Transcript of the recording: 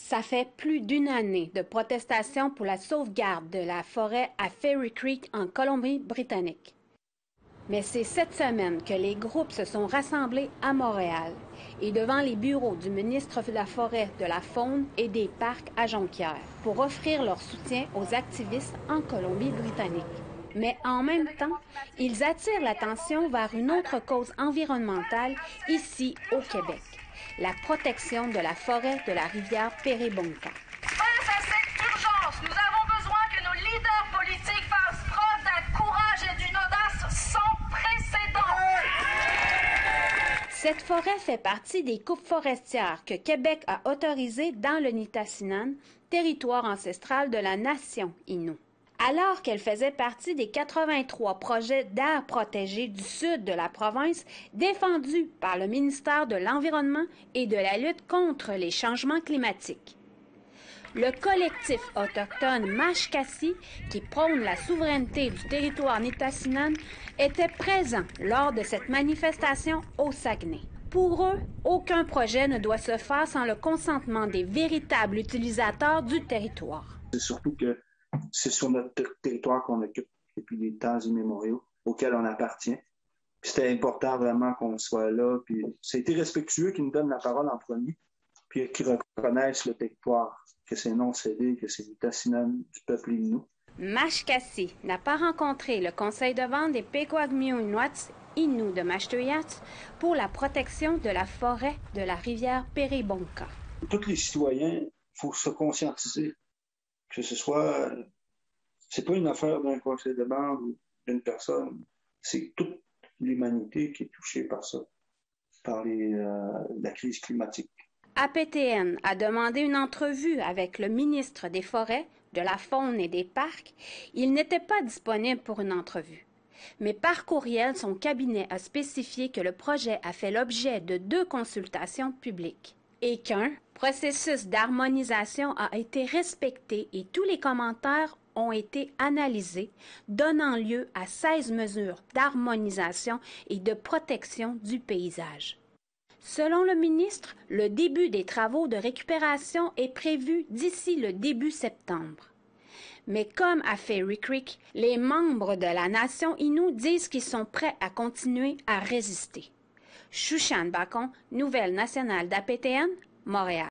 Ça fait plus d'une année de protestation pour la sauvegarde de la forêt à Fairy Creek en Colombie-Britannique. Mais c'est cette semaine que les groupes se sont rassemblés à Montréal et devant les bureaux du ministre de la Forêt, de la Faune et des Parcs à Jonquière pour offrir leur soutien aux activistes en Colombie-Britannique. Mais en même temps, ils attirent l'attention vers une autre cause environnementale ici au Québec, la protection de la forêt de la rivière Pérébonka. Face à cette urgence, nous avons besoin que nos leaders politiques fassent preuve d'un courage et d'une audace sans précédent. Cette forêt fait partie des coupes forestières que Québec a autorisées dans le Nitassinan, territoire ancestral de la nation Innu. Alors qu'elle faisait partie des 83 projets d'aires protégées du sud de la province défendus par le ministère de l'Environnement et de la lutte contre les changements climatiques. Le collectif autochtone Mashkasi, qui prône la souveraineté du territoire Nitassinan, était présent lors de cette manifestation au Saguenay. Pour eux, aucun projet ne doit se faire sans le consentement des véritables utilisateurs du territoire. C'est surtout que c'est sur notre territoire qu'on occupe depuis des temps immémoriaux, auquel on appartient. Puis c'était important vraiment qu'on soit là. Puis c'était respectueux qu'ils nous donnent la parole en premier, puis qu'ils reconnaissent le territoire, que c'est non cédé, que c'est Nitassinan du peuple Innu. Mashkasi n'a pas rencontré le conseil de vente des Pequot-Inuits Innu de Mashteuiatsh pour la protection de la forêt de la rivière Pérébonka. Tous les citoyens, il faut se conscientiser. Que ce soit, c'est pas une affaire d'un conseil de bande ou d'une personne, c'est toute l'humanité qui est touchée par ça, par la crise climatique. APTN a demandé une entrevue avec le ministre des Forêts, de la Faune et des Parcs. Il n'était pas disponible pour une entrevue. Mais par courriel, son cabinet a spécifié que le projet a fait l'objet de 2 consultations publiques et qu'un processus d'harmonisation a été respecté et tous les commentaires ont été analysés, donnant lieu à 16 mesures d'harmonisation et de protection du paysage. Selon le ministre, le début des travaux de récupération est prévu d'ici le début septembre. Mais comme à Fairy Creek, les membres de la nation Innu disent qu'ils sont prêts à continuer à résister. Shushan Bacon, Nouvelle nationale d'APTN, Montréal.